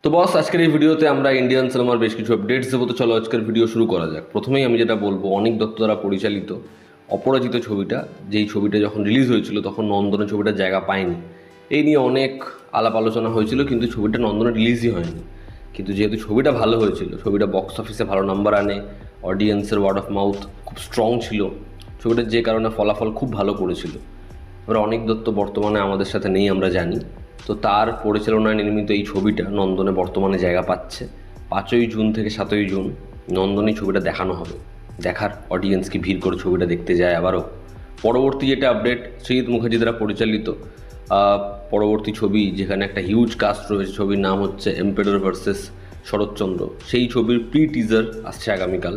তো বস, আজকের এই ভিডিওতে আমরা ইন্ডিয়ান সিনেমার বেশ কিছু আপডেটস দেবো। তো চলো আজকের ভিডিও শুরু করা যাক। প্রথমেই আমি যেটা বলবো, অনিক দত্ত দ্বারা পরিচালিত অপরাজিত ছবিটা, যেই ছবিটা যখন রিলিজ হয়েছিল তখন নন্দনে ছবিটার জায়গা পায়নি। এই নিয়ে অনেক আলাপ আলোচনা হয়েছিল, কিন্তু ছবিটা নন্দনে রিলিজই হয়নি। কিন্তু যেহেতু ছবিটা ভালো হয়েছিল, ছবিটা বক্স অফিসে ভালো নাম্বার আনে, অডিয়েন্সের ওয়ার্ড অফ মাউথ খুব স্ট্রং ছিল, ছবিটার যে কারণে ফলাফল খুব ভালো করেছিল। এবার অনিক দত্ত বর্তমানে আমাদের সাথে নেই, আমরা জানি। তো তার পরিচালনায় নির্মিত এই ছবিটা নন্দনে বর্তমানে জায়গা পাচ্ছে। 5ই জুন থেকে 7ই জুন নন্দনে ছবিটা দেখানো হবে। দেখার অডিয়েন্স কি ভিড় করে ছবিটা দেখতে যায় আবারও। পরবর্তী যেটা আপডেট, সৃজিত মুখার্জি দ্বারা পরিচালিত পরবর্তী ছবি, যেখানে একটা হিউজ কাস্ট রয়েছে, ছবির নাম হচ্ছে এম্পেরর ভার্সেস শরৎচন্দ্র। সেই ছবির প্রি টিজার আসছে আগামীকাল।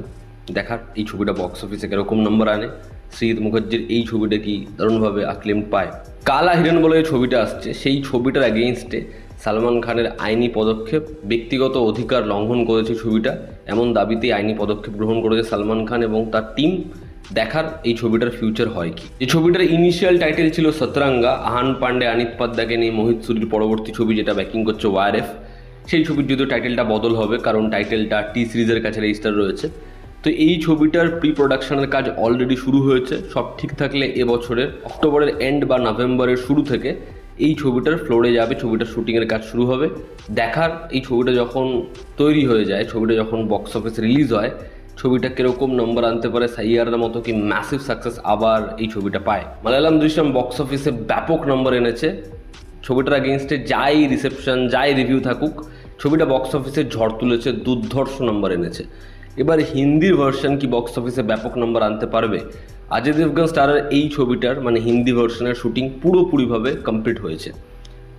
দেখার এই ছবিটা বক্স অফিসে কীরকম নাম্বার আনে, সৃজিত মুখার্জির এই ছবিটা কি দারুণভাবে আক্লেম পায়। কালা হিরণ বলে যে ছবিটা আসছে, সেই ছবিটার অ্যাগেইনস্টে সালমান খানের আইনি পদক্ষেপ, ব্যক্তিগত অধিকার লঙ্ঘন করেছে ছবিটা, এমন দাবিতেই আইনি পদক্ষেপ গ্রহণ করেছে সালমান খান এবং তার টিম। দেখার এই ছবিটার ফিউচার হয় কি। এই ছবিটার ইনিশিয়াল টাইটেল ছিল সতরঙ্গা। আহান পান্ডে, আনিত পাদ্দাকে নিয়ে মোহিত সুরির পরবর্তী ছবি, যেটা ব্যাকিং করছে ওয়ারএফ। সেই ছবির যদিও টাইটেলটা বদল হবে, কারণ টাইটেলটা টি সিরিজের কাছে রেজিস্টার রয়েছে। তো এই ছবিটার প্রি প্রোডাকশনের কাজ অলরেডি শুরু হয়েছে। সব ঠিক থাকলে এবছরের অক্টোবরের এন্ড বা নভেম্বরের শুরু থেকে এই ছবিটার ফ্লোরে যাবে, ছবিটার শুটিংয়ের কাজ শুরু হবে। দেখার এই ছবিটা যখন তৈরি হয়ে যায়, ছবিটা যখন বক্স অফিসে রিলিজ হয়, ছবিটা কীরকম নম্বর আনতে পারে, সাইয়ারের মতো কি ম্যাসিভ সাকসেস আবার এই ছবিটা পায়। মালায়ালাম দৃশ্যম বক্স অফিসে ব্যাপক নম্বর এনেছে। ছবিটার এগেইনস্টে যাই রিসেপশন, যাই রিভিউ থাকুক, ছবিটা বক্স অফিসে ঝড় তুলেছে, দুর্ধর্ষ নম্বর এনেছে। এবার হিন্দির ভার্সন কি বক্স অফিসে ব্যাপক নম্বর আনতে পারবে? অজয় দেবগন স্টারের এই ছবিটার মানে হিন্দি ভার্সনের শুটিং পুরোপুরিভাবে কমপ্লিট হয়েছে।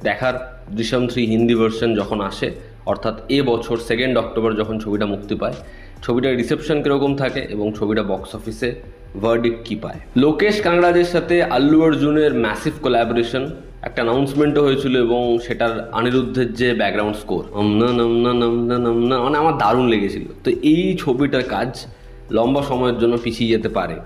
দেখার দৃশ্যম 3 হিন্দি ভার্সন যখন আসে, অর্থাৎ এবছর 2 অক্টোবর যখন ছবিটা মুক্তি পায়, ছবিটার রিসেপশন কীরকম থাকে এবং ছবিটা বক্স অফিসে ভার্ডিক্ট কী পায়। লোকেশ কানাগরাজের সাথে আল্লু অর্জুনের ম্যাসিভ কোলাবোরেশন, একটা অ্যানাউন্সমেন্টও হয়েছিল, এবং সেটার অনিরুদ্ধের যে ব্যাকগ্রাউন্ড স্কোর, নামনা নামনা নামনা নামনা, মানে আমার দারুণ লেগেছিল। তো এই ছবিটার কাজ লম্বা সময়ের জন্য পিছিয়ে যেতে পারে।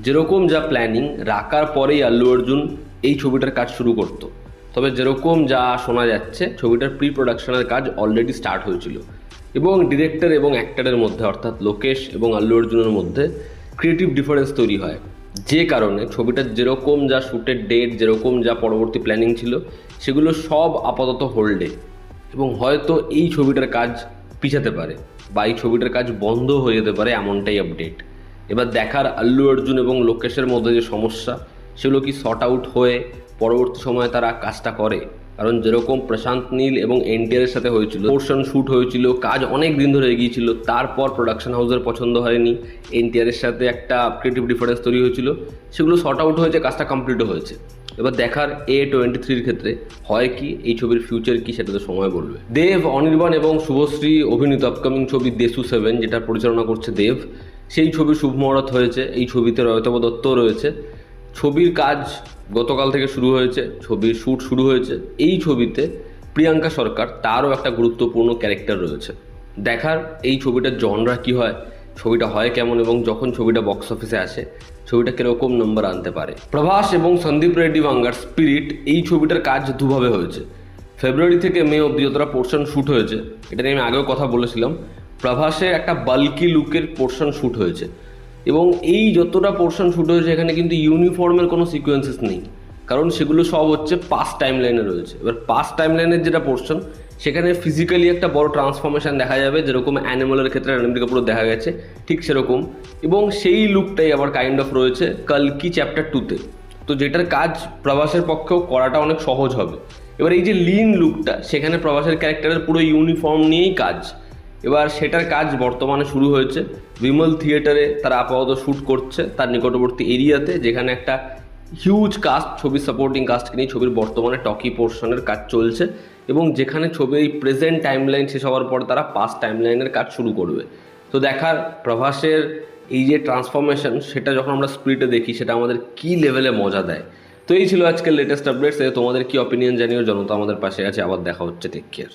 যেরকম যা প্ল্যানিং, রাখার পরেই আল্লু অর্জুন এই ছবিটার কাজ শুরু করতো। তবে যেরকম যা শোনা যাচ্ছে, ছবিটার প্রি প্রোডাকশনের কাজ অলরেডি স্টার্ট হয়েছিল, এবং ডিরেক্টর এবং অ্যাক্টরের মধ্যে, অর্থাৎ লোকেশ এবং আল্লু অর্জুনের মধ্যে ক্রিয়েটিভ ডিফারেন্স তৈরি হয়। যে কারণে ছবিটার যেরকম যা শ্যুটের ডেট, যেরকম যা পরবর্তী প্ল্যানিং ছিল, সেগুলো সব আপাতত হোল্ডে, এবং হয়তো এই ছবিটার কাজ পিছাতে পারে বা এই ছবিটার কাজ বন্ধ হয়ে যেতে পারে, এমনটাই আপডেট। এবার দেখার আল্লু অর্জুন এবং লোকেশের মধ্যে যে সমস্যা, সেগুলো কি শর্ট আউট হয়ে পরবর্তী সময়ে তারা কাজটা করে। কারণ যেরকম প্রশান্ত নীল এবং এনটিআরের সাথে হয়েছিল, পোর্শন শ্যুট হয়েছিল, কাজ অনেক দিন ধরে এগিয়েছিল, তারপর প্রোডাকশন হাউসের পছন্দ হয়নি, এনটিআরের সাথে একটা ক্রিয়েটিভ ডিফারেন্স তৈরি হয়েছিল, সেগুলো শর্ট আউট হয়েছে, কাজটা কমপ্লিটও হয়েছে। এবার দেখার A23-র ক্ষেত্রে হয় কি, এই ছবির ফিউচার কি, সেটা তো সময় বলবে। দেব, অনির্বাণ এবং শুভশ্রী অভিনীত আপকামিং ছবি দেশু 7, যেটা পরিচালনা করছে দেব, সেই ছবির শুভ মুহূর্ত হয়েছে। এই ছবিতে রয়তব দত্তও রয়েছে। ছবির কাজ গতকাল থেকে শুরু হয়েছে, ছবির শ্যুট শুরু হয়েছে। এই ছবিতে প্রিয়াঙ্কা সরকার, তারও একটা গুরুত্বপূর্ণ ক্যারেক্টার রয়েছে। দেখার এই ছবিটার জনরা কী হয়, ছবিটা হয় কেমন, এবং যখন ছবিটা বক্স অফিসে আসে ছবিটা কীরকম নম্বর আনতে পারে। প্রভাস এবং সন্দীপ রেড্ডি ভাঙ্গার স্পিরিট, এই ছবিটার কাজ দুভাবে হয়েছে। ফেব্রুয়ারি থেকে মে অবধি যতটা পোর্শন শ্যুট হয়েছে, এটা নিয়ে আমি আগেও কথা বলেছিলাম, প্রভাসের একটা বাল্কি লুকের পোর্শন শ্যুট হয়েছে, এবং এই যতটা পোর্শন শ্যুট হয়েছে এখানে কিন্তু ইউনিফর্মের কোনো সিকোয়েন্সেস নেই, কারণ সেগুলো সব হচ্ছে পাস্ট টাইম লাইনে রয়েছে। এবার পাস্ট টাইম লাইনের যেটা পোর্শন, সেখানে ফিজিক্যালি একটা বড় ট্রান্সফরমেশন দেখা যাবে, যেরকম অ্যানিমালের ক্ষেত্রে রণবীর কাপুর দেখা গেছে, ঠিক সেরকম। এবং সেই লুকটাই আবার কাইন্ড অফ রয়েছে কালকি চ্যাপ্টার 2-তে। তো যেটার কাজ প্রভাসের পক্ষেও করাটা অনেক সহজ হবে। এবার এই যে লিন লুকটা, সেখানে প্রভাসের ক্যারেক্টারের পুরো ইউনিফর্ম নিয়েই কাজ। এবার সেটার কাজ বর্তমানে শুরু হয়েছে বিমল থিয়েটারে, তারা আপাতত শ্যুট করছে তার নিকটবর্তী এরিয়াতে, যেখানে একটা হিউজ কাস্ট, ছবির সাপোর্টিং কাস্টকে নিয়ে ছবির বর্তমানে টকি পোর্শনের কাজ চলছে, এবং যেখানে ছবির এই প্রেজেন্ট টাইমলাইন শেষ হওয়ার পর তারা পাস্ট টাইমলাইনের কাজ শুরু করবে। তো দেখার প্রভাসের এই যে ট্রান্সফরমেশন, সেটা যখন আমরা স্প্লিটে দেখি, সেটা আমাদের কী লেভেলে মজা দেয়। তো এই ছিল আজকের লেটেস্ট আপডেটস। তোমাদের কি অপিনিয়ন জানিও, জনতা আমাদের পাশে আছে। আবার দেখা হচ্ছে, টেক কেয়ার।